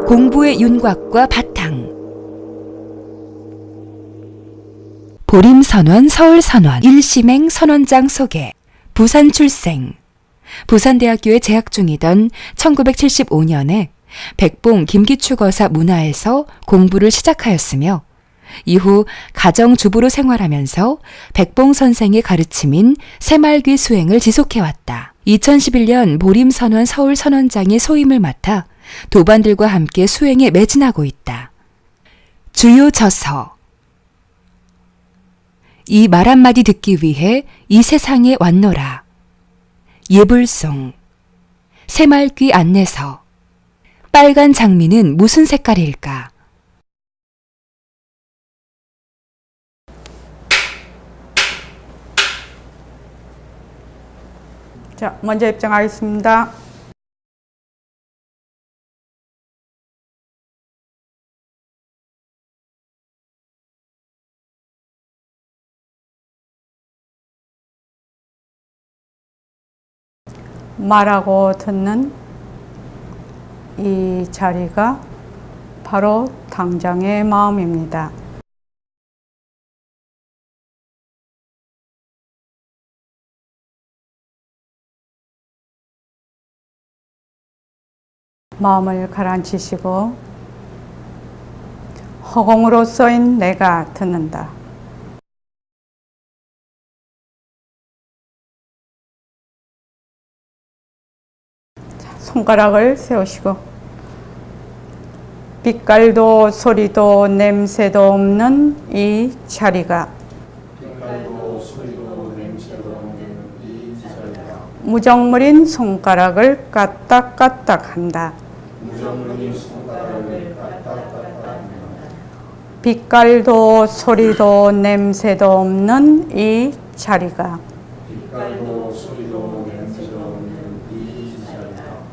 공부의 윤곽과 바탕. 보림선원 서울선원 일심행 선원장 소개. 부산 출생. 부산대학교에 재학 중이던 1975년에 백봉 김기추거사 문화에서 공부를 시작하였으며 이후 가정주부로 생활하면서 백봉 선생의 가르침인 새말귀 수행을 지속해왔다. 2011년 보림선원 서울선원장의 소임을 맡아 도반들과 함께 수행에 매진하고 있다. 주요 저서. 이 말 한마디 듣기 위해 이 세상에 왔노라. 예불송. 새말귀 안내서. 빨간 장미는 무슨 색깔일까? 자, 먼저 입장하겠습니다. 말하고 듣는 이 자리가 바로 당장의 마음입니다. 마음을 가라앉히시고 허공으로 써인 내가 듣는다. 손가락을 세우시고 빛깔도 소리도 냄새도 없는 이 자리가 무정물인 손가락을 까딱까딱한다. 빛깔도 소리도 냄새도 없는 이 자리가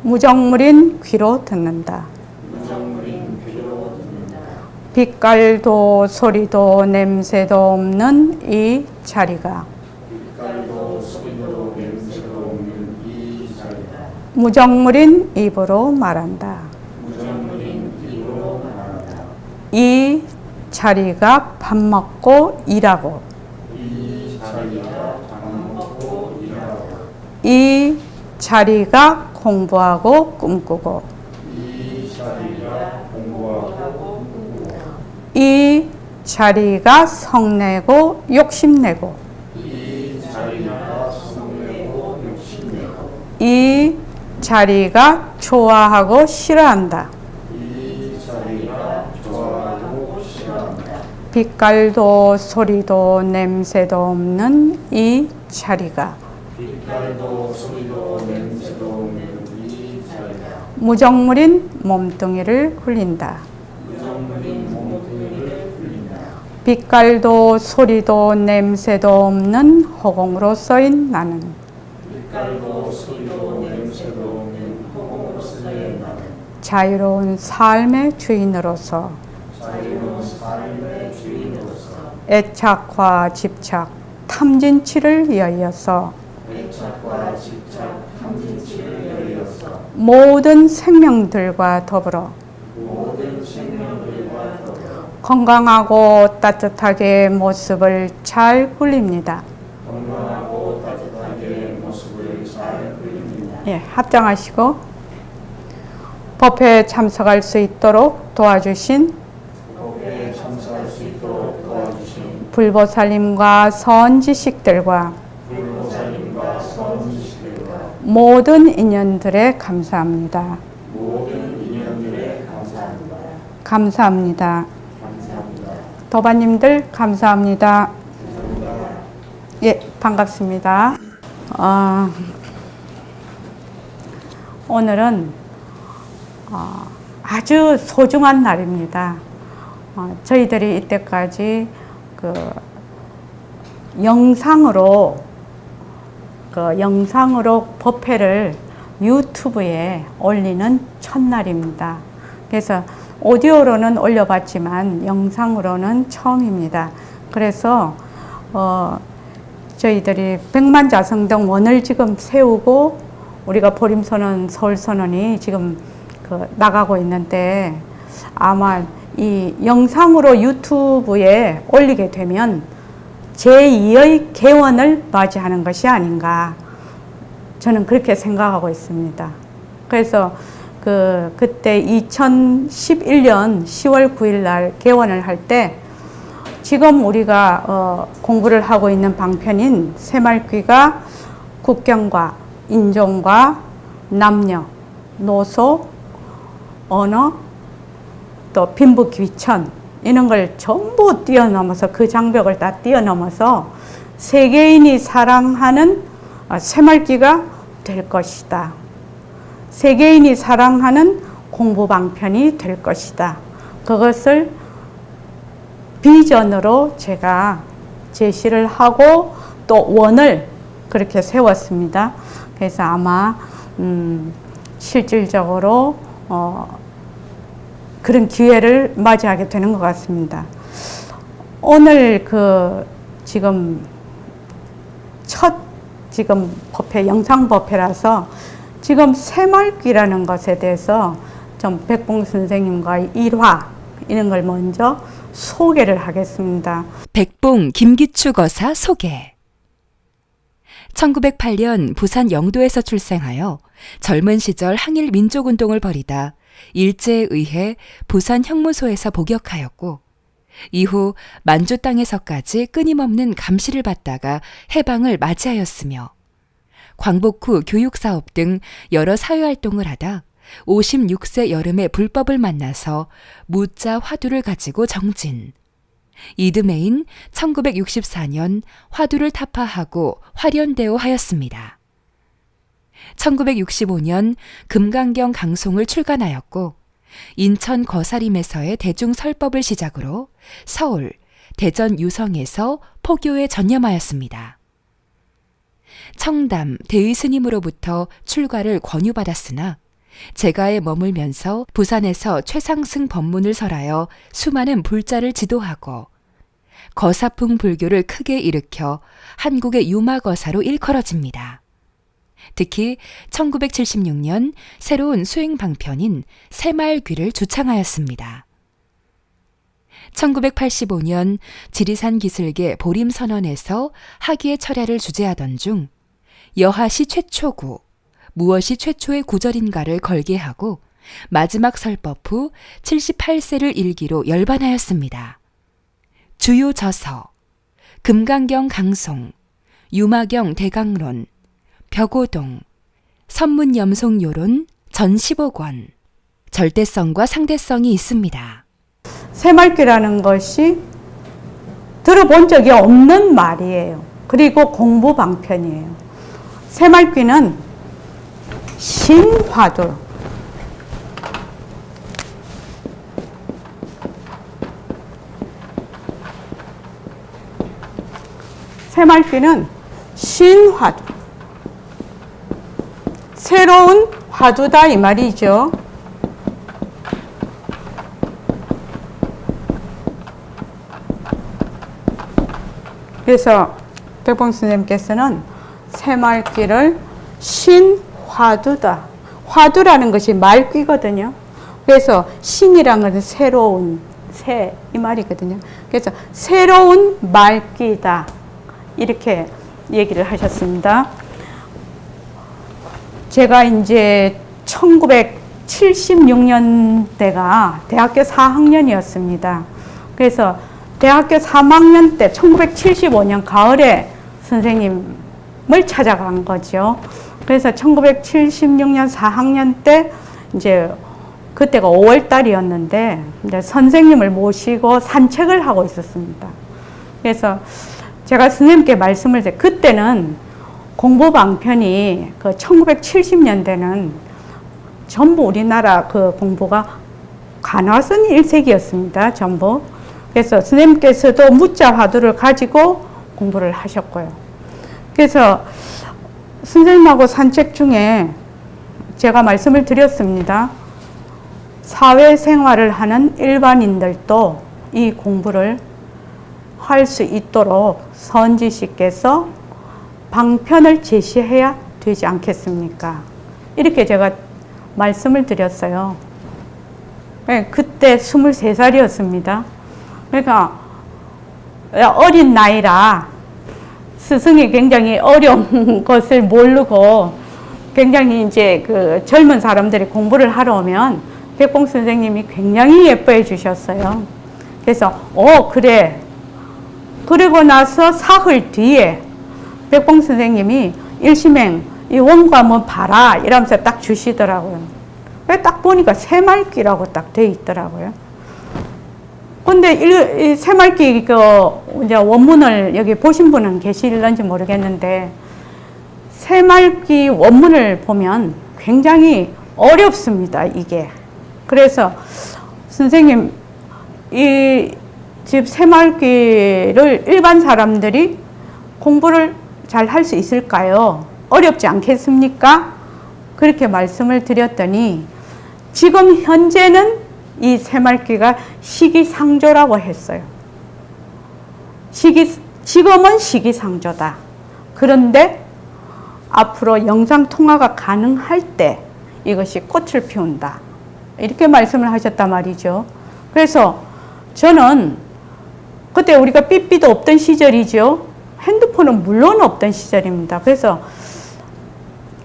무정물인 귀로 듣는다. 빛깔도 소리도 냄새도 없는 이 자리가 무정물인 입으로 말한다. 이 자리가 밥 먹고 일하고 이 자리가 공부하고 꿈꾸고 이 자리가 성내고 욕심내고 이 자리가 좋아하고 싫어한다. 빛깔도 소리도 냄새도 없는 이 자리가 무정물인 몸뚱이를 굴린다. 빛깔도 소리도 냄새도 없는 허공으로 써인 나는 자유로운 삶의 주인으로서 애착과 집착, 탐진치를 이어서 모든 생명들과 더불어 건강하고 따뜻하게 모습을 잘 굴립니다. 예, 합장하시고 법회에 참석할 수 있도록 도와주신 불보살님과 선지식들과 모든 인연들에 감사합니다. 감사합니다. 도반님들 감사합니다. 예, 반갑습니다. 오늘은 아주 소중한 날입니다. 저희들이 이때까지 영상으로 법회를 유튜브에 올리는 첫날입니다. 그래서 오디오로는 올려봤지만 영상으로는 처음입니다. 그래서 저희들이 백만자성등 원을 지금 세우고 우리가 보림선언 서울선언이 지금 나가고 있는데 아마 이 영상으로 유튜브에 올리게 되면 제2의 개원을 맞이하는 것이 아닌가, 저는 그렇게 생각하고 있습니다. 그래서 그때 2011년 10월 9일 날 개원을 할 때 지금 우리가 공부를 하고 있는 방편인 새말귀가 국경과 인종과 남녀, 노소, 언어, 또 빈부 귀천 이런 걸 전부 뛰어넘어서, 그 장벽을 다 뛰어넘어서 세계인이 사랑하는 새말귀가 될 것이다. 세계인이 사랑하는 공부 방편이 될 것이다. 그것을 비전으로 제가 제시를 하고 또 원을 그렇게 세웠습니다. 그래서 아마 실질적으로 그런 기회를 맞이하게 되는 것 같습니다. 오늘 지금 첫 법회, 영상 법회라서 지금 새말귀라는 것에 대해서 좀 백봉 선생님과 일화 이런 걸 먼저 소개를 하겠습니다. 백봉 김기추 거사 소개. 1908년 부산 영도에서 출생하여 젊은 시절 항일 민족운동을 벌이다 일제에 의해 부산 형무소에서 복역하였고, 이후 만주 땅에서까지 끊임없는 감시를 받다가 해방을 맞이하였으며, 광복 후 교육사업 등 여러 사회활동을 하다 56세 여름에 불법을 만나서 무자 화두를 가지고 정진. 이듬해인 1964년 화두를 타파하고 화련대오 하였습니다. 1965년 금강경 강송을 출간하였고, 인천 거사림에서의 대중설법을 시작으로 서울, 대전 유성에서 포교에 전념하였습니다. 청담 대의스님으로부터 출가를 권유받았으나 제가에 머물면서 부산에서 최상승 법문을 설하여 수많은 불자를 지도하고 거사풍 불교를 크게 일으켜 한국의 유마거사로 일컬어집니다. 특히 1976년 새로운 수행 방편인 새말귀를 주창하였습니다. 1985년 지리산 기슭의 보림선언에서 학위의 철야를 주재하던 중 여하시 최초구, 무엇이 최초의 구절인가를 걸게하고 마지막 설법 후 78세를 일기로 열반하였습니다. 주요 저서, 금강경 강송, 유마경 대강론, 벽오동, 선문염송요론 전 15권, 절대성과 상대성이 있습니다. 새말귀라는 것이 들어본 적이 없는 말이에요. 그리고 공부 방편이에요. 새말귀는 신화두, 새말귀는 신화두, 새로운 화두다 이 말이죠. 그래서 백봉 스님께서는 새말귀를 신화두다. 화두라는 것이 말귀거든요. 그래서 신이란 것은 새로운, 새 이 말이거든요. 그래서 새로운 말귀다 이렇게 얘기를 하셨습니다. 제가 이제 1976년대가 대학교 4학년이었습니다. 그래서 대학교 3학년 때 1975년 가을에 선생님을 찾아간 거죠. 그래서 1976년 4학년 때 이제 그때가 5월 달이었는데 이제 선생님을 모시고 산책을 하고 있었습니다. 그래서 제가 선생님께 말씀을 드렸어요. 그때는 공부 방편이 그 1970년대는 전부 우리나라 그 공부가 간화선 일색이었습니다. 전부. 그래서 선생님께서도 무자 화두를 가지고 공부를 하셨고요. 그래서 선생님하고 산책 중에 제가 말씀을 드렸습니다. 사회생활을 하는 일반인들도 이 공부를 할 수 있도록 선지시께서 방편을 제시해야 되지 않겠습니까? 이렇게 제가 말씀을 드렸어요. 네, 그때 23살이었습니다. 그러니까 어린 나이라 스승이 굉장히 어려운 것을 모르고 굉장히 이제 그 젊은 사람들이 공부를 하러 오면 백봉 선생님이 굉장히 예뻐해 주셨어요. 그래서 그래. 그리고 나서 사흘 뒤에 백봉 선생님이 일심행 이 원고 한번 봐라 이러면서 딱 주시더라고요. 딱 보니까 새말귀라고 딱 돼 있더라고요. 근데 이 새말귀 그 이제 원문을 여기 보신 분은 계실런지 모르겠는데 새말귀 원문을 보면 굉장히 어렵습니다, 이게. 그래서 선생님 이 집 새말귀를 일반 사람들이 공부를 잘 할 수 있을까요? 어렵지 않겠습니까? 그렇게 말씀을 드렸더니 지금 현재는 이 새말귀가 시기상조라고 했어요. 지금은 시기상조다. 그런데 앞으로 영상통화가 가능할 때 이것이 꽃을 피운다. 이렇게 말씀을 하셨단 말이죠. 그래서 저는 그때 우리가 삐삐도 없던 시절이죠. 핸드폰은 물론 없던 시절입니다. 그래서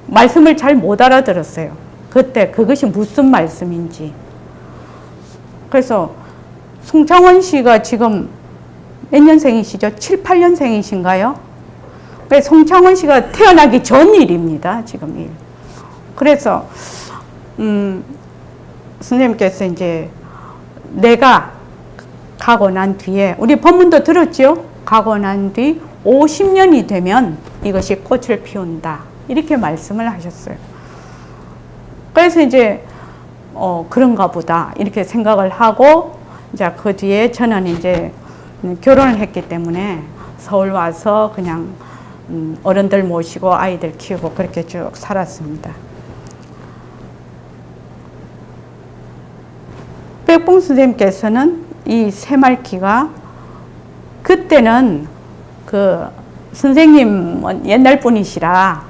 말씀을 잘 못 알아들었어요. 그때 그것이 무슨 말씀인지. 그래서 송창원 씨가 지금 몇 년생이시죠? 7, 8년생이신가요? 송창원 씨가 태어나기 전 일입니다. 지금 일. 그래서 선생님께서 이제 내가 가고 난 뒤에 우리 법문도 들었죠? 가고 난 뒤 50년이 되면 이것이 꽃을 피운다. 이렇게 말씀을 하셨어요. 그래서 이제 그런가 보다 이렇게 생각을 하고 이제 그 뒤에 저는 이제 결혼을 했기 때문에 서울 와서 그냥 어른들 모시고 아이들 키우고 그렇게 쭉 살았습니다. 백봉 선생님께서는 이 새말귀가 그때는 그 선생님은 옛날 분이시라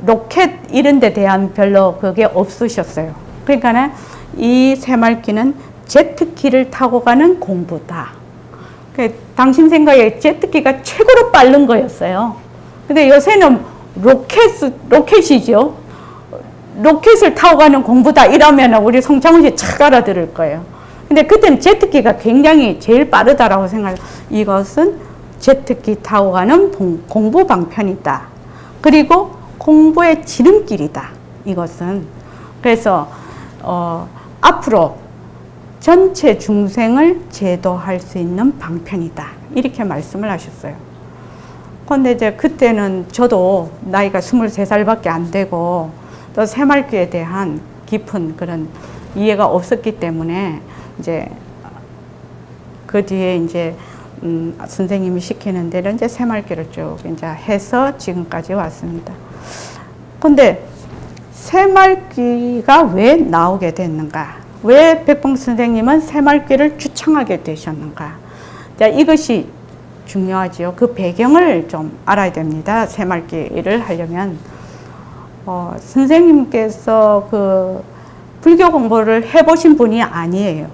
로켓 이런 데 대한 별로 그게 없으셨어요. 그러니까 이 새말귀는 제트기를 타고 가는 공부다. 당신 생각에 제트기가 최고로 빠른 거였어요. 근데 요새는 로켓이죠. 로켓을 타고 가는 공부다 이러면 우리 송창훈 씨 착 알아들을 거예요. 근데 그때는 제트기가 굉장히 제일 빠르다라고 생각해요. 이것은 제트기 타고 가는 공부 방편이다. 그리고 공부의 지름길이다. 이것은. 그래서 앞으로 전체 중생을 제도할 수 있는 방편이다. 이렇게 말씀을 하셨어요. 그런데 이제 그때는 저도 나이가 23살밖에 안 되고 또 새말귀에 대한 깊은 그런 이해가 없었기 때문에 이제 그 뒤에 이제 선생님이 시키는 대로 이제 새말귀를 쭉 이제 해서 지금까지 왔습니다. 근데 새말귀가 왜 나오게 됐는가? 왜 백봉 선생님은 새말귀를 추천하게 되셨는가? 자, 이것이 중요하지요. 그 배경을 좀 알아야 됩니다. 새말귀를 하려면 선생님께서 그 불교 공부를 해보신 분이 아니에요.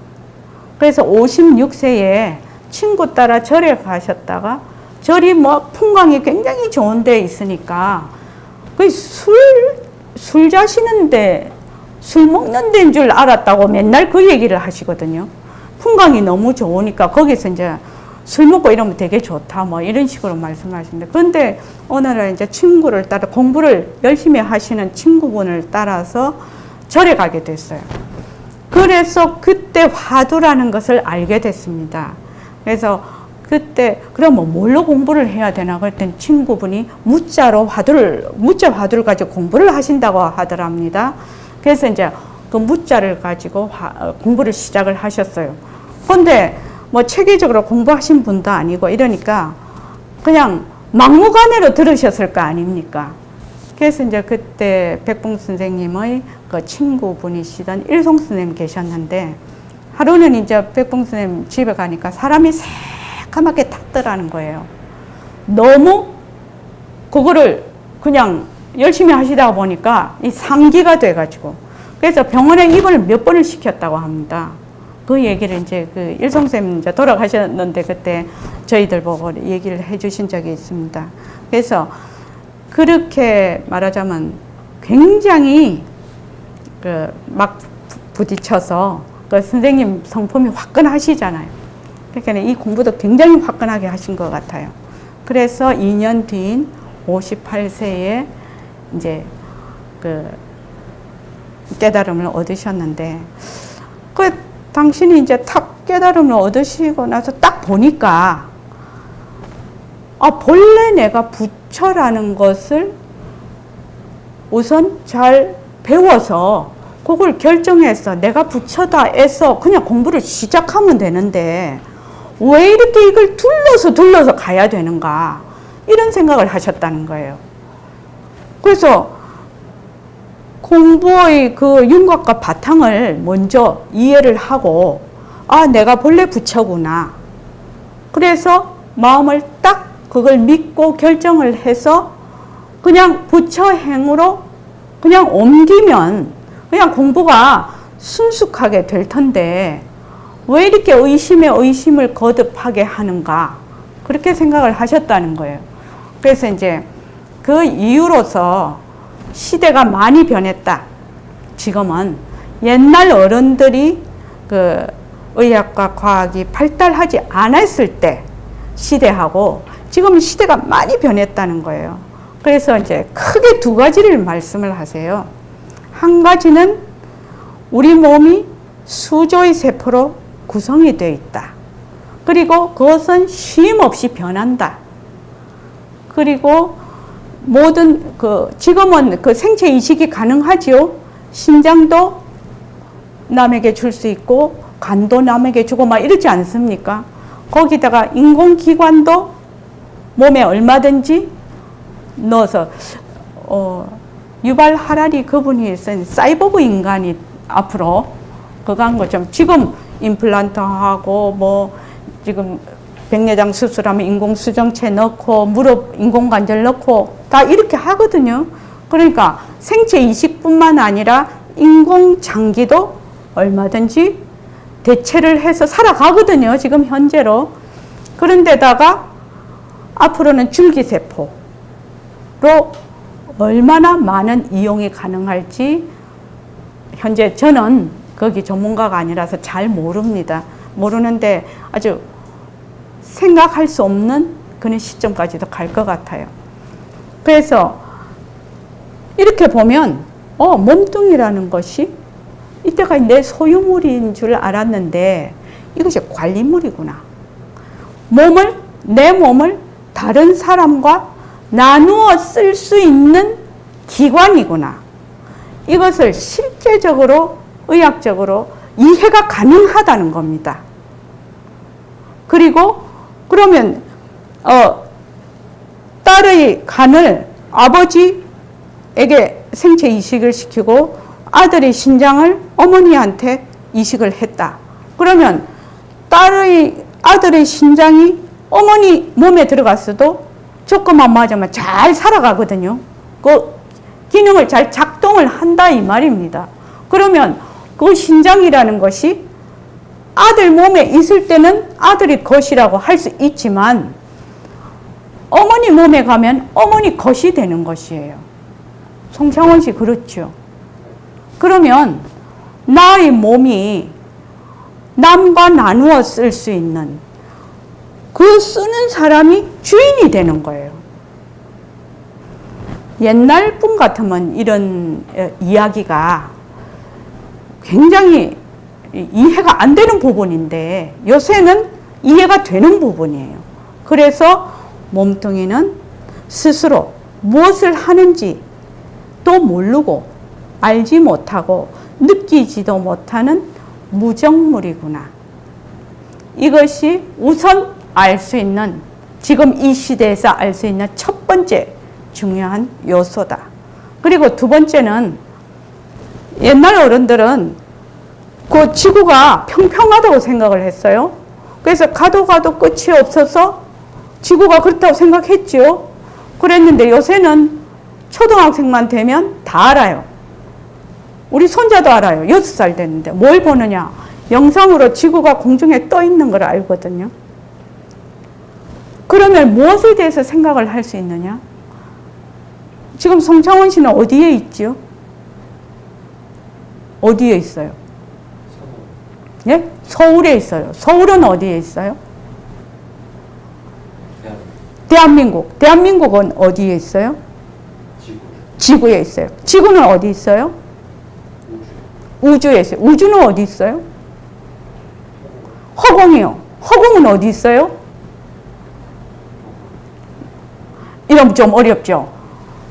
그래서 56세에 친구 따라 절에 가셨다가 절이 뭐 풍광이 굉장히 좋은 데 있으니까 그 술 자시는데 술 먹는 데인 줄 알았다고 맨날 그 얘기를 하시거든요. 풍광이 너무 좋으니까 거기서 이제 술 먹고 이러면 되게 좋다 뭐 이런 식으로 말씀하시는데, 그런데 어느 날 이제 친구를 따라 공부를 열심히 하시는 친구분을 따라서 절에 가게 됐어요. 그래서 그때 화두라는 것을 알게 됐습니다. 그래서 그때 그럼 뭘로 공부를 해야 되나 그랬더니 친구분이 무자 화두를 가지고 공부를 하신다고 하더랍니다. 그래서 이제 그 무자를 가지고 공부를 시작을 하셨어요. 그런데 뭐 체계적으로 공부하신 분도 아니고 이러니까 그냥 막무가내로 들으셨을 거 아닙니까? 그래서 이제 그때 백봉 선생님의 그 친구분이시던 일송 선생님 계셨는데, 하루는 이제 백봉 선생님 집에 가니까 사람이 새까맣게 탔더라는 거예요. 너무 그거를 그냥 열심히 하시다 보니까 이 상기가 돼가지고 그래서 병원에 입원을 몇 번을 시켰다고 합니다. 그 얘기를 이제 그 일성쌤 이제 돌아가셨는데 그때 저희들 보고 얘기를 해주신 적이 있습니다. 그래서 그렇게 말하자면 굉장히 그 막 부딪혀서 그 선생님 성품이 화끈하시잖아요. 그러니까 이 공부도 굉장히 화끈하게 하신 것 같아요. 그래서 2년 뒤인 58세에 이제 그 깨달음을 얻으셨는데, 그 당신이 이제 탁 깨달음을 얻으시고 나서 딱 보니까, 본래 내가 부처라는 것을 우선 잘 배워서 그걸 결정해서 내가 부처다 해서 그냥 공부를 시작하면 되는데 왜 이렇게 이걸 둘러서 가야 되는가, 이런 생각을 하셨다는 거예요. 그래서 공부의 그 윤곽과 바탕을 먼저 이해를 하고, 내가 본래 부처구나. 그래서 마음을 딱 그걸 믿고 결정을 해서 그냥 부처 행으로 그냥 옮기면 그냥 공부가 순숙하게 될 텐데 왜 이렇게 의심에 의심을 거듭하게 하는가, 그렇게 생각을 하셨다는 거예요. 그래서 이제 그 이유로서 시대가 많이 변했다. 지금은 옛날 어른들이 그 의학과 과학이 발달하지 않았을 때 시대하고 지금 시대가 많이 변했다는 거예요. 그래서 이제 크게 두 가지를 말씀을 하세요. 한 가지는 우리 몸이 수조의 세포로 구성이 되어 있다. 그리고 그것은 쉼 없이 변한다. 그리고 모든 지금은 그 생체 이식이 가능하지요. 심장도 남에게 줄 수 있고 간도 남에게 주고 막 이러지 않습니까? 거기다가 인공기관도 몸에 얼마든지 넣어서 유발 하라리 그분이 쓴 사이보그 인간이 앞으로 그거 한 것처럼 지금 임플란트하고 뭐 지금 백내장 수술하면 인공수정체 넣고 무릎 인공관절 넣고 다 이렇게 하거든요. 그러니까 생체 이식뿐만 아니라 인공장기도 얼마든지 대체를 해서 살아가거든요. 지금 현재로. 그런데다가 앞으로는 줄기세포로 얼마나 많은 이용이 가능할지 현재 저는 거기 전문가가 아니라서 잘 모릅니다. 모르는데 아주 생각할 수 없는 그런 시점까지도 갈 것 같아요. 그래서 이렇게 보면 몸뚱이라는 것이 이때가 내 소유물인 줄 알았는데 이것이 관리물이구나. 내 몸을 다른 사람과 나누어 쓸 수 있는 기관이구나. 이것을 실제적으로 의학적으로 이해가 가능하다는 겁니다. 그리고 그러면 딸의 간을 아버지에게 생체 이식을 시키고 아들의 신장을 어머니한테 이식을 했다. 그러면 아들의 신장이 어머니 몸에 들어갔어도 조건만 맞으면 잘 살아가거든요. 그 기능을 잘 작동을 한다 이 말입니다. 그러면 그 신장이라는 것이 아들 몸에 있을 때는 아들이 것이라고 할 수 있지만 어머니 몸에 가면 어머니 것이 되는 것이에요. 송창원 씨 그렇죠. 그러면 나의 몸이 남과 나누어 쓸 수 있는 그 쓰는 사람이 주인이 되는 거예요. 옛날 분 같으면 이런 이야기가 굉장히 이해가 안 되는 부분인데 요새는 이해가 되는 부분이에요. 그래서 몸뚱이는 스스로 무엇을 하는지 또 모르고 알지 못하고 느끼지도 못하는 무정물이구나. 이것이 우선 알 수 있는, 지금 이 시대에서 알 수 있는 첫 번째 중요한 요소다. 그리고 두 번째는 옛날 어른들은 그 지구가 평평하다고 생각을 했어요. 그래서 가도 끝이 없어서 지구가 그렇다고 생각했죠. 그랬는데 요새는 초등학생만 되면 다 알아요. 우리 손자도 알아요. 6살 됐는데. 뭘 보느냐? 영상으로 지구가 공중에 떠 있는 걸 알거든요. 그러면 무엇에 대해서 생각을 할 수 있느냐? 지금 송창원 씨는 어디에 있죠? 어디에 있어요? 예? 서울에 있어요. 서울은 어디에 있어요? 대한민국. 대한민국은 어디에 있어요? 지구에 있어요. 지구는 어디 있어요? 우주에 있어요. 우주는 어디 있어요? 허공이요. 허공은 어디 있어요? 이러면 좀 어렵죠.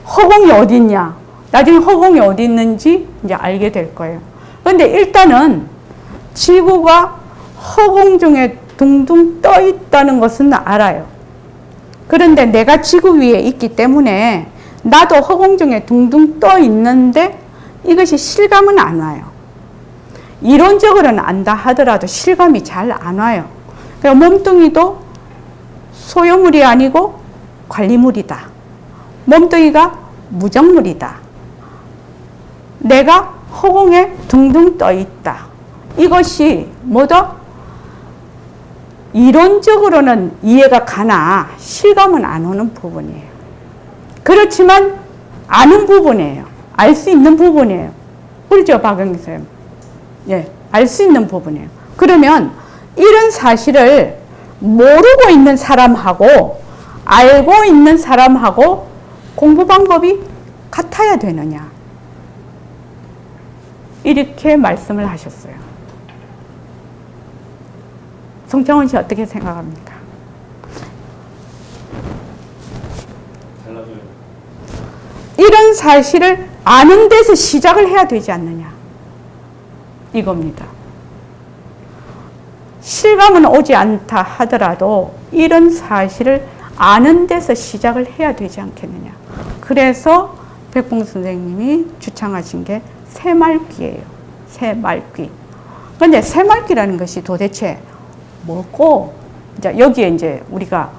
허공이 어디 있냐? 나중에 허공이 어디 있는지 이제 알게 될 거예요. 그런데 일단은 지구가 허공 중에 둥둥 떠 있다는 것은 알아요. 그런데 내가 지구 위에 있기 때문에 나도 허공 중에 둥둥 떠 있는데 이것이 실감은 안 와요. 이론적으로는 안다 하더라도 실감이 잘 안 와요. 그러니까 몸뚱이도 소유물이 아니고 관리물이다. 몸뚱이가 무정물이다. 내가 허공에 둥둥 떠 있다. 이것이 뭐다? 이론적으로는 이해가 가나 실감은 안 오는 부분이에요. 그렇지만 아는 부분이에요. 알 수 있는 부분이에요. 그렇죠, 박영희 선생님? 예, 알 수 있는 부분이에요. 그러면 이런 사실을 모르고 있는 사람하고 알고 있는 사람하고 공부 방법이 같아야 되느냐? 이렇게 말씀을 하셨어요. 송창원 씨 어떻게 생각합니까? 이런 사실을 아는 데서 시작을 해야 되지 않느냐? 이겁니다. 실감은 오지 않다 하더라도 이런 사실을 아는 데서 시작을 해야 되지 않겠느냐? 그래서 백봉 선생님이 주창하신 게 새말귀예요. 새말귀. 그런데 새말귀라는 것이 도대체 뭐고? 이제 여기에 이제 우리가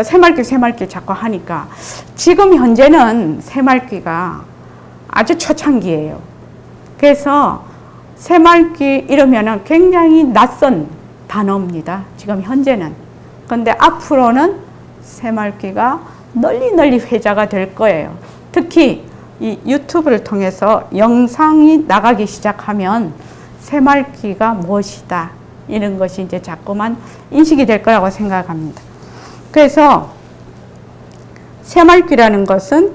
새말귀 자꾸 하니까 지금 현재는 새말귀가 아주 초창기예요. 그래서 새말귀 이러면은 굉장히 낯선 단어입니다. 지금 현재는. 그런데 앞으로는 새말귀가 널리 회자가 될 거예요. 특히 이 유튜브를 통해서 영상이 나가기 시작하면 새말귀가 무엇이다 이런 것이 이제 자꾸만 인식이 될 거라고 생각합니다. 그래서 새말귀라는 것은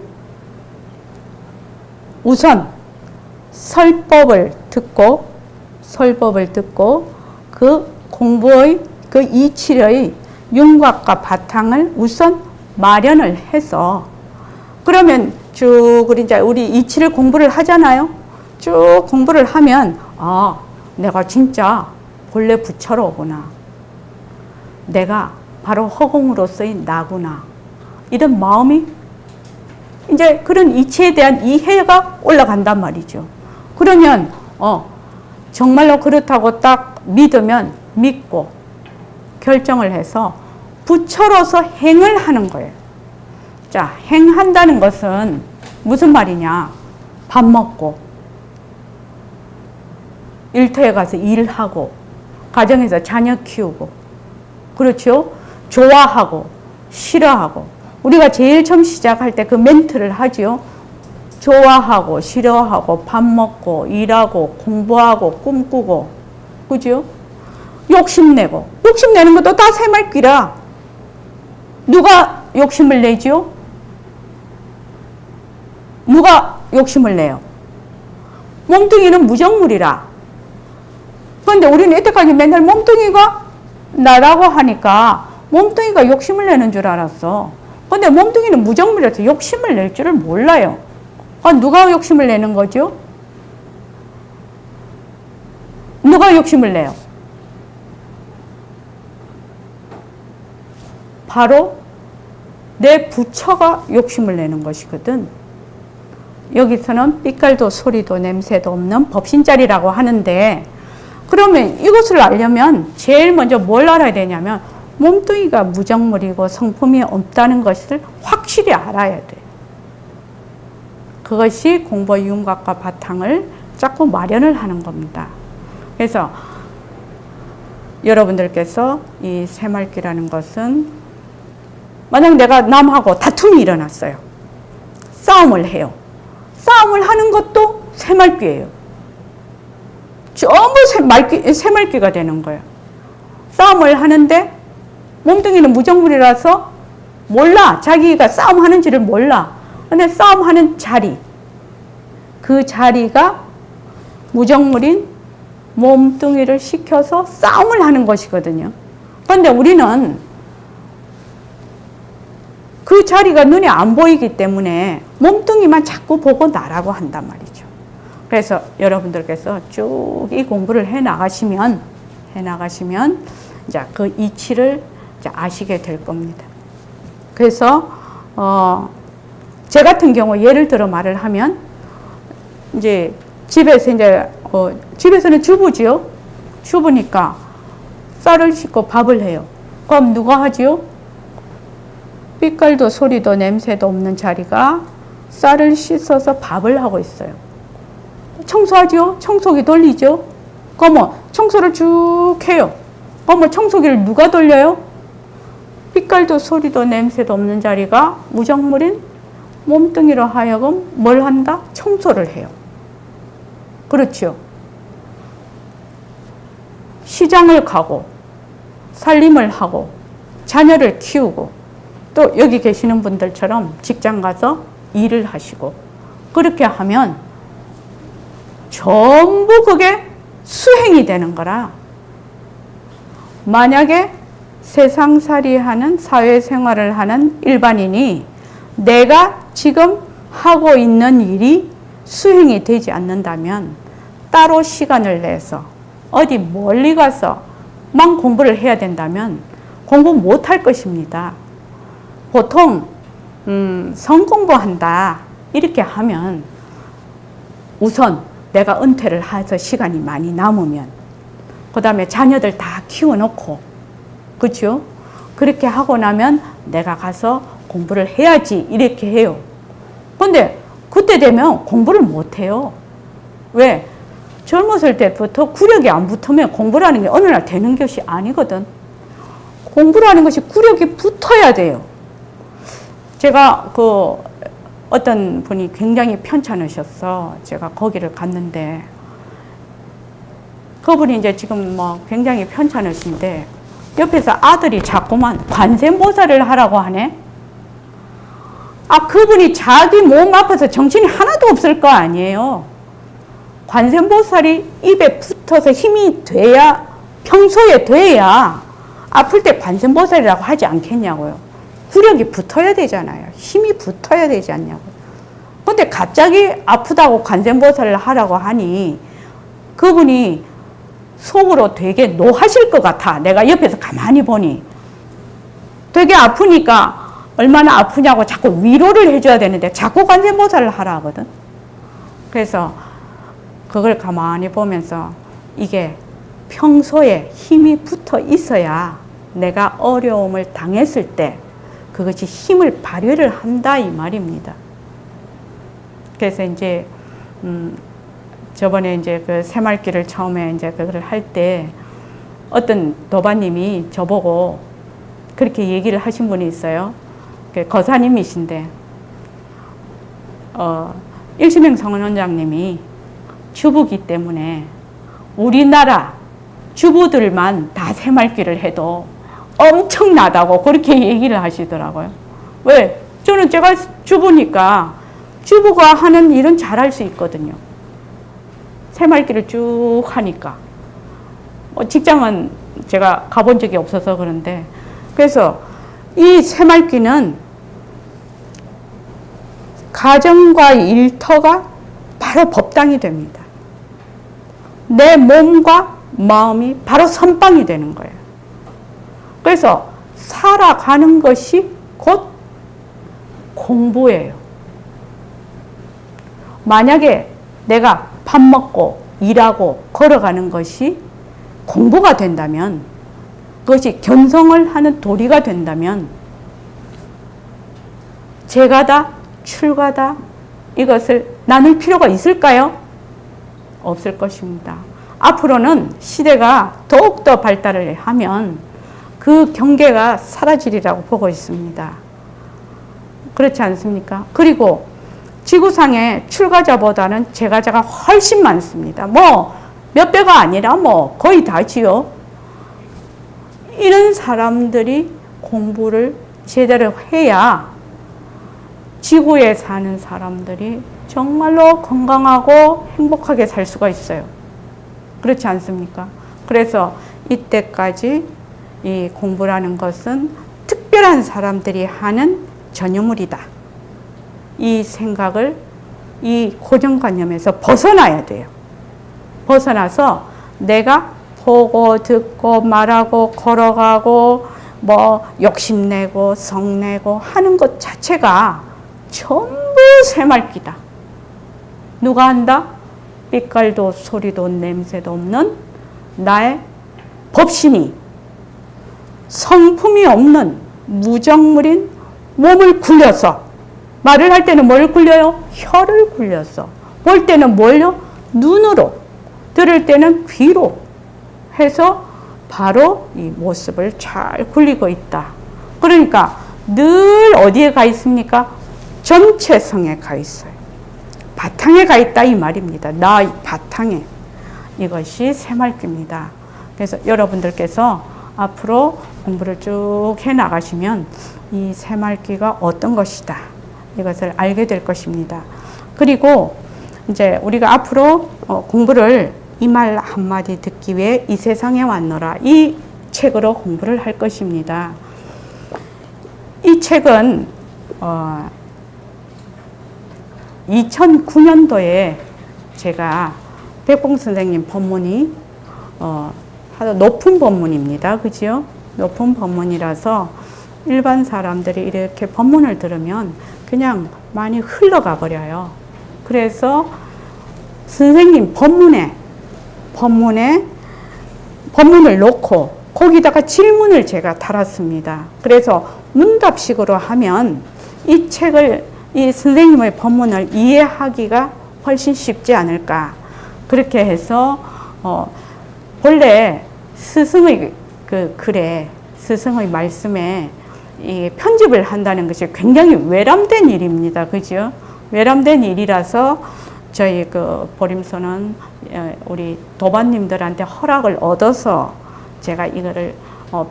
우선 설법을 듣고 그 공부의 그 이치의 윤곽과 바탕을 우선 마련을 해서 그러면 쭉 우리 이치를 공부를 하잖아요. 쭉 공부를 하면 아, 내가 진짜 본래 부처로구나. 내가 바로 허공으로서의 나구나. 이런 마음이 이제 그런 이치에 대한 이해가 올라간단 말이죠. 그러면 정말로 그렇다고 딱 믿으면 믿고 결정을 해서 부처로서 행을 하는 거예요. 자, 행한다는 것은 무슨 말이냐? 밥 먹고 일터에 가서 일하고 가정에서 자녀 키우고 그렇죠? 좋아하고 싫어하고 우리가 제일 처음 시작할 때 그 멘트를 하죠. 좋아하고 싫어하고 밥 먹고 일하고 공부하고 꿈꾸고 그죠? 욕심내는 것도 다 새말귀라. 누가 욕심을 내죠? 누가 욕심을 내요? 몸뚱이는 무정물이라. 그런데 우리는 이때까지 맨날 몸뚱이가 나라고 하니까 몸뚱이가 욕심을 내는 줄 알았어. 그런데 몸뚱이는 무정물이라서 욕심을 낼 줄을 몰라요. 누가 욕심을 내는 거죠? 누가 욕심을 내요? 바로 내 부처가 욕심을 내는 것이거든. 여기서는 빛깔도 소리도 냄새도 없는 법신자리라고 하는데 그러면 이것을 알려면 제일 먼저 뭘 알아야 되냐면 몸뚱이가 무정물이고 성품이 없다는 것을 확실히 알아야 돼. 그것이 공부의 윤곽과 바탕을 자꾸 마련을 하는 겁니다. 그래서 여러분들께서 이 새말귀라는 것은 만약 내가 남하고 다툼이 일어났어요. 싸움을 해요. 싸움을 하는 것도 새말귀예요. 전부 새말귀가 되는 거예요. 싸움을 하는데 몸뚱이는 무정물이라서 몰라. 자기가 싸움하는지를 몰라. 근데 싸움하는 자리, 그 자리가 무정물인 몸뚱이를 시켜서 싸움을 하는 것이거든요. 그런데 우리는 그 자리가 눈에 안 보이기 때문에 몸뚱이만 자꾸 보고 나라고 한단 말이죠. 그래서 여러분들께서 쭉 이 공부를 해 나가시면 이제 그 이치를 이제 아시게 될 겁니다. 그래서 제 같은 경우 예를 들어 말을 하면 이제 집에서는 주부지요. 주부니까 쌀을 씻고 밥을 해요. 그럼 누가 하지요? 빛깔도 소리도 냄새도 없는 자리가 쌀을 씻어서 밥을 하고 있어요. 청소하지요? 청소기 돌리죠? 그러면 청소를 쭉 해요. 그러면 청소기를 누가 돌려요? 빛깔도 소리도 냄새도 없는 자리가 무정물인 몸뚱이로 하여금 뭘 한다? 청소를 해요. 그렇죠. 시장을 가고 살림을 하고 자녀를 키우고 또 여기 계시는 분들처럼 직장 가서 일을 하시고 그렇게 하면 전부 그게 수행이 되는 거라. 만약에 세상살이 하는 사회생활을 하는 일반인이 내가 지금 하고 있는 일이 수행이 되지 않는다면 따로 시간을 내서 어디 멀리 가서 막 공부를 해야 된다면 공부 못할 것입니다. 보통 성공부한다 이렇게 하면 우선 내가 은퇴를 해서 시간이 많이 남으면 그 다음에 자녀들 다 키워놓고 그렇죠? 그렇게 하고 나면 내가 가서 공부를 해야지 이렇게 해요. 근데 그때 되면 공부를 못해요. 왜? 젊었을 때부터 구력이 안 붙으면 공부라는 게 어느 날 되는 것이 아니거든. 공부라는 것이 구력이 붙어야 돼요. 제가 어떤 분이 굉장히 편찮으셨어. 제가 거기를 갔는데 그분이 이제 지금 굉장히 편찮으신데 옆에서 아들이 자꾸만 관세음보살을 하라고 하네. 그분이 자기 몸 아파서 정신이 하나도 없을 거 아니에요. 관세음보살이 입에 붙어서 힘이 돼야, 평소에 돼야 아플 때 관세음보살이라고 하지 않겠냐고요. 구력이 붙어야 되잖아요. 힘이 붙어야 되지 않냐고요. 근데 갑자기 아프다고 관세음보살을 하라고 하니 그분이 속으로 되게 노하실 것 같아. 내가 옆에서 가만히 보니. 되게 아프니까 얼마나 아프냐고 자꾸 위로를 해줘야 되는데 자꾸 관세음보살을 하라 하거든. 그래서 그걸 가만히 보면서 이게 평소에 힘이 붙어 있어야 내가 어려움을 당했을 때 그것이 힘을 발휘를 한다 이 말입니다. 그래서 이제 저번에 이제 그 새말귀를 처음에 이제 그걸 할 때 어떤 도반님이 저보고 그렇게 얘기를 하신 분이 있어요. 거사님이신데 일심행 성원원장님이 주부기 때문에 우리나라 주부들만 다 새말귀를 해도 엄청나다고 그렇게 얘기를 하시더라고요. 왜? 저는 제가 주부니까 주부가 하는 일은 잘할 수 있거든요. 새말귀를 쭉 하니까. 직장은 제가 가본 적이 없어서 그런데 그래서 이 새말귀는 가정과 일터가 바로 법당이 됩니다. 내 몸과 마음이 바로 선방이 되는 거예요. 그래서 살아가는 것이 곧 공부예요. 만약에 내가 밥 먹고 일하고 걸어가는 것이 공부가 된다면 그것이 견성을 하는 도리가 된다면 제가다 출가다 이것을 나눌 필요가 있을까요? 없을 것입니다. 앞으로는 시대가 더욱더 발달을 하면 그 경계가 사라지리라고 보고 있습니다. 그렇지 않습니까? 그리고 지구상에 출가자보다는 재가자가 훨씬 많습니다. 뭐 몇 배가 아니라 뭐 거의 다지요. 이런 사람들이 공부를 제대로 해야 지구에 사는 사람들이 정말로 건강하고 행복하게 살 수가 있어요. 그렇지 않습니까? 그래서 이때까지 이 공부라는 것은 특별한 사람들이 하는 전유물이다. 이 생각을, 이 고정관념에서 벗어나야 돼요. 벗어나서 내가 보고 듣고 말하고 걸어가고 뭐 욕심내고 성내고 하는 것 자체가 전부 새말기다. 누가 한다? 빛깔도 소리도 냄새도 없는 나의 법신이 성품이 없는 무정물인 몸을 굴려서, 말을 할 때는 뭘 굴려요? 혀를 굴려서. 볼 때는 뭘요? 눈으로. 들을 때는 귀로 해서 바로 이 모습을 잘 굴리고 있다. 그러니까 늘 어디에 가 있습니까? 전체성에 가 있어요. 바탕에 가 있다 이 말입니다. 나 바탕에. 이것이 새말기입니다. 그래서 여러분들께서 앞으로 공부를 쭉 해나가시면 이 새말기가 어떤 것이다. 이것을 알게 될 것입니다. 그리고 이제 우리가 앞으로 공부를 이 말 한마디 듣기 위해 이 세상에 왔노라. 이 책으로 공부를 할 것입니다. 이 책은 2009년도에 제가 백봉 선생님 법문이 아주 높은 법문입니다. 그죠? 높은 법문이라서 일반 사람들이 이렇게 법문을 들으면 그냥 많이 흘러가 버려요. 그래서 선생님 법문을 놓고 거기다가 질문을 제가 달았습니다. 그래서 문답식으로 하면 이 책을, 이 선생님의 법문을 이해하기가 훨씬 쉽지 않을까. 그렇게 해서 본래 스승의 그 글에, 스승의 말씀에 이 편집을 한다는 것이 굉장히 외람된 일입니다. 그죠? 외람된 일이라서 저희 그 보림소는 우리 도반님들한테 허락을 얻어서 제가 이거를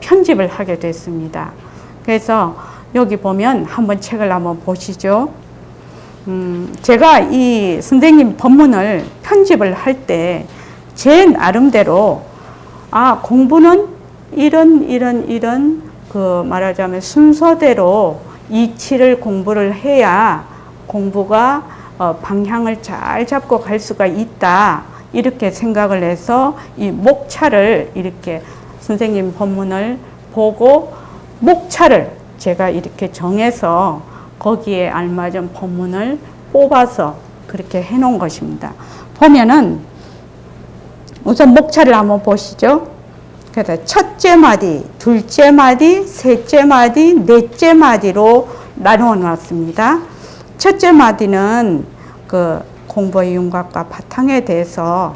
편집을 하게 됐습니다. 그래서 여기 보면 한번 책을 한번 보시죠. 제가 이 선생님 법문을 편집을 할 때 제 나름대로 공부는 이런 그 말하자면 순서대로 이치를 공부를 해야 공부가 방향을 잘 잡고 갈 수가 있다. 이렇게 생각을 해서 이 목차를 이렇게 선생님 법문을 보고 목차를 제가 이렇게 정해서 거기에 알맞은 법문을 뽑아서 그렇게 해 놓은 것입니다. 보면은 우선 목차를 한번 보시죠. 그래서 첫째 마디, 둘째 마디, 셋째 마디, 넷째 마디로 나누어 놨습니다. 첫째 마디는 그 공부의 윤곽과 바탕에 대해서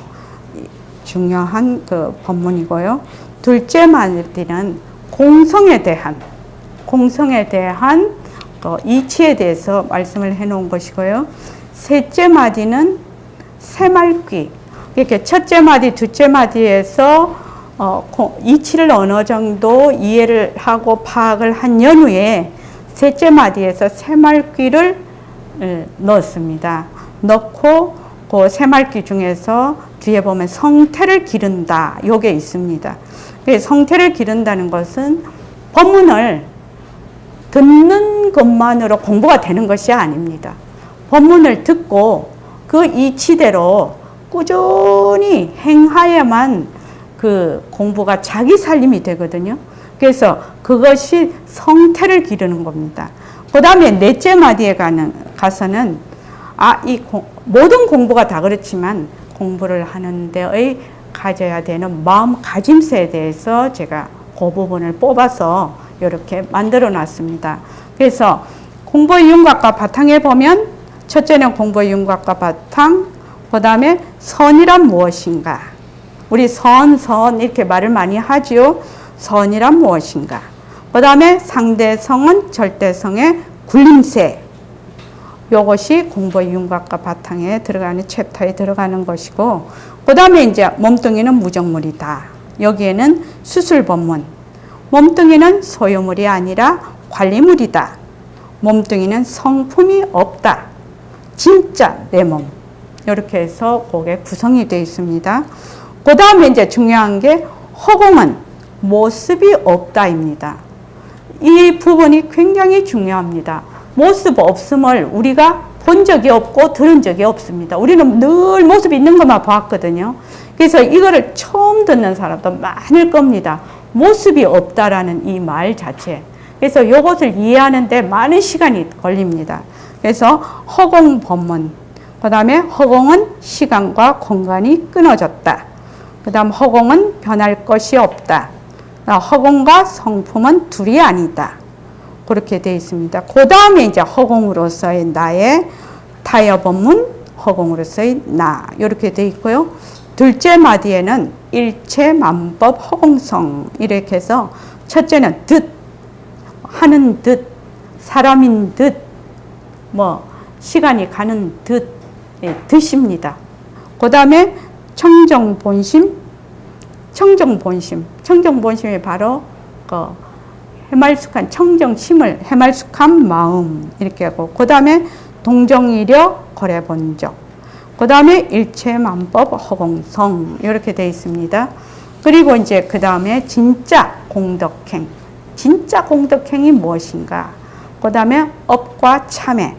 중요한 그 법문이고요. 둘째 마디는 공성에 대한 그 이치에 대해서 말씀을 해 놓은 것이고요. 셋째 마디는 새말귀. 이렇게 첫째 마디, 둘째 마디에서 이치를 어느 정도 이해를 하고 파악을 한 연후에 셋째 마디에서 새말귀를 넣었습니다. 넣고 그 새말귀 중에서 뒤에 보면 성태를 기른다. 요게 있습니다. 성태를 기른다는 것은 법문을 듣는 것만으로 공부가 되는 것이 아닙니다. 법문을 듣고 그 이치대로 꾸준히 행하야만 그 공부가 자기 살림이 되거든요. 그래서 그것이 성태를 기르는 겁니다. 그 다음에 넷째 마디에 가서는 모든 공부가 다 그렇지만 공부를 하는 데의 가져야 되는 마음가짐새에 대해서 제가 그 부분을 뽑아서 이렇게 만들어 놨습니다. 그래서 공부의 윤곽과 바탕에 보면 첫째는 공부의 윤곽과 바탕, 그 그 다음에 선이란 무엇인가? 우리 선 이렇게 말을 많이 하지요. 선이란 무엇인가? 그 다음에 상대성은 절대성의 굴림세. 요것이 공부의 윤곽과 바탕에 들어가는 챕터에 들어가는 것이고, 그 다음에 이제 몸뚱이는 무정물이다. 여기에는 수술본문. 몸뚱이는 소유물이 아니라 관리물이다. 몸뚱이는 성품이 없다. 진짜 내 몸. 이렇게 해서 그게 구성이 되어 있습니다. 그 다음에 이제 중요한 게 허공은 모습이 없다입니다. 이 부분이 굉장히 중요합니다. 모습 없음을 우리가 본 적이 없고 들은 적이 없습니다. 우리는 늘 모습이 있는 것만 봤거든요. 그래서 이거를 처음 듣는 사람도 많을 겁니다. 모습이 없다라는 이 말 자체. 그래서 이것을 이해하는데 많은 시간이 걸립니다. 그래서 허공 법문, 그 다음에 허공은 시간과 공간이 끊어졌다. 그 다음 허공은 변할 것이 없다. 허공과 성품은 둘이 아니다. 그렇게 되어 있습니다. 그 다음에 이제 허공으로서의 나의 타협 법문, 허공으로서의 나, 이렇게 되어 있고요. 둘째 마디에는 일체 만법 허공성, 이렇게 해서 첫째는 듯, 하는 듯, 사람인 듯, 시간이 가는 듯, 듯입니다. 그 다음에 청정본심, 청정본심이 바로 해말숙한 청정심을 해말숙한 마음 이렇게 하고, 그 다음에 동정이력 거래본적, 그 다음에 일체만법 허공성 이렇게 되어 있습니다. 그리고 이제 그 다음에 진짜 공덕행, 진짜 공덕행이 무엇인가? 그 다음에 업과 참회.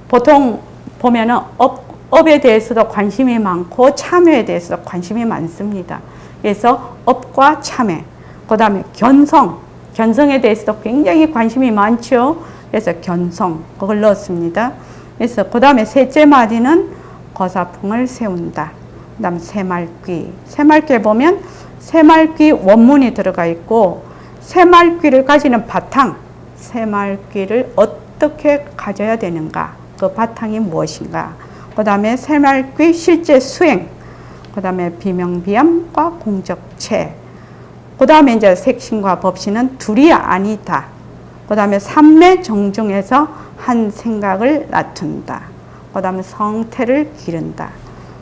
보통 보면은 업에 대해서도 관심이 많고 참회에 대해서도 관심이 많습니다. 그래서 업과 참회. 그 다음에 견성에 대해서도 굉장히 관심이 많죠. 그래서 견성, 그걸 넣었습니다. 그래서 그 다음에 셋째 마디는 거사풍을 세운다. 그 다음 새말귀에 보면 새말귀 원문이 들어가 있고, 새말귀를 가지는 바탕, 새말귀를 어떻게 가져야 되는가, 그 바탕이 무엇인가, 그 다음에 새말귀 실제 수행, 그 다음에 비명비암과 공적체, 그 다음에 이제 색신과 법신은 둘이 아니다. 그 다음에 삼매 정중에서 한 생각을 낮춘다. 그 다음에 성태를 기른다.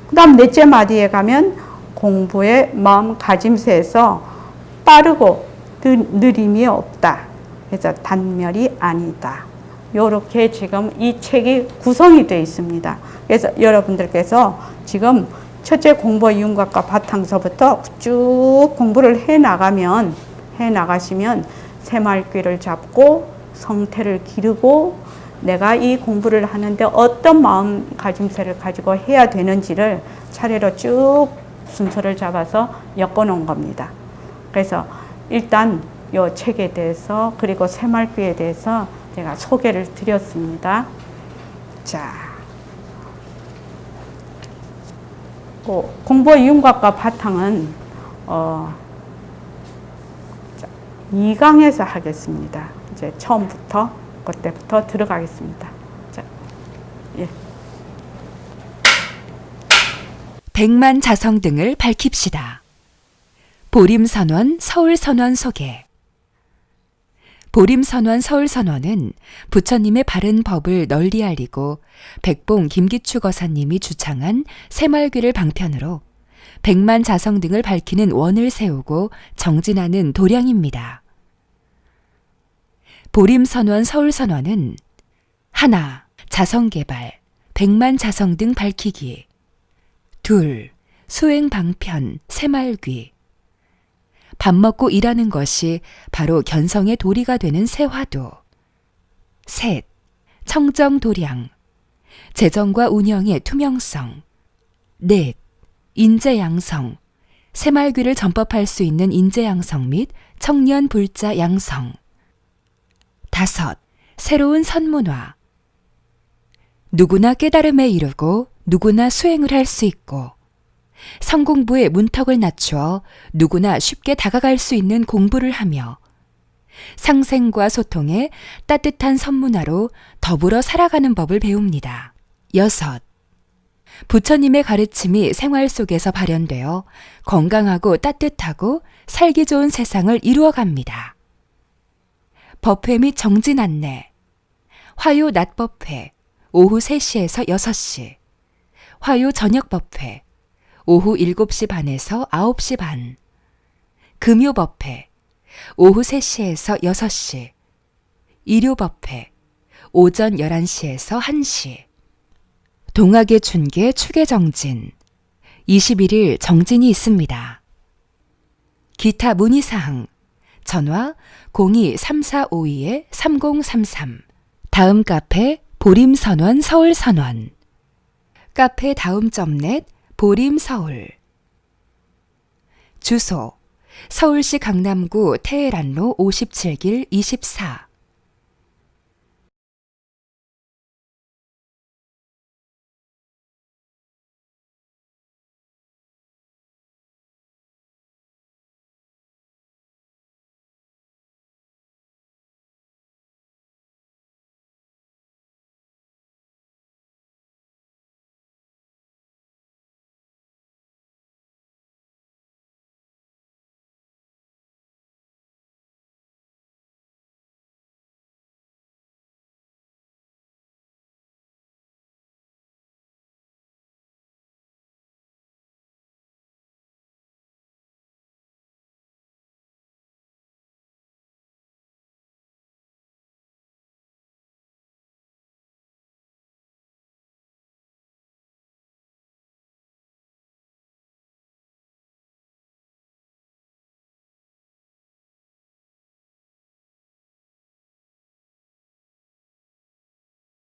그 다음 넷째 마디에 가면 공부의 마음가짐새에서 빠르고 느림이 없다. 그래서 단멸이 아니다. 요렇게 지금 이 책이 구성이 되어 있습니다. 그래서 여러분들께서 지금 첫째 공부의 윤곽과 바탕서부터 쭉 공부를 해 나가시면 새말귀를 잡고 성태를 기르고 내가 이 공부를 하는데 어떤 마음가짐새를 가지고 해야 되는지를 차례로 쭉 순서를 잡아서 엮어놓은 겁니다. 그래서 일단 이 책에 대해서 그리고 새말귀에 대해서 제가 소개를 드렸습니다. 자, 공부의 윤곽과 바탕은 2강에서 하겠습니다. 이제 처음부터 그때부터 들어가겠습니다. 자, 예. 백만자성 등을 밝힙시다. 보림선원 서울선원 소개. 보림선원 서울선원은 부처님의 바른 법을 널리 알리고 백봉 김기추 거사님이 주창한 새말귀를 방편으로 백만자성 등을 밝히는 원을 세우고 정진하는 도량입니다. 보림선원 서울선원은 하나, 자성개발, 백만자성 등 밝히기. 둘, 수행방편, 새말귀. 밥 먹고 일하는 것이 바로 견성의 도리가 되는 새화도. 셋, 청정도량, 재정과 운영의 투명성. 넷, 인재양성, 새말귀를 전법할 수 있는 인재양성 및 청년불자 양성. 다섯, 새로운 선문화. 누구나 깨달음에 이르고 누구나 수행을 할 수 있고 성공부의 문턱을 낮추어 누구나 쉽게 다가갈 수 있는 공부를 하며 상생과 소통에 따뜻한 선문화로 더불어 살아가는 법을 배웁니다. 여섯, 부처님의 가르침이 생활 속에서 발현되어 건강하고 따뜻하고 살기 좋은 세상을 이루어갑니다. 법회 및 정진 안내. 화요 낮 법회, 오후 3시에서 6시. 화요 저녁 법회, 오후 7시 반에서 9시 반. 금요 법회, 오후 3시에서 6시. 일요 법회, 오전 11시에서 1시. 동학의 춘계 추계 정진. 21일 정진이 있습니다. 기타 문의사항. 전화 02-3452-3033. 다음 카페 보림선원 서울선원. 카페 다음.net 보림서울. 주소 서울시 강남구 태해란로 57길 24.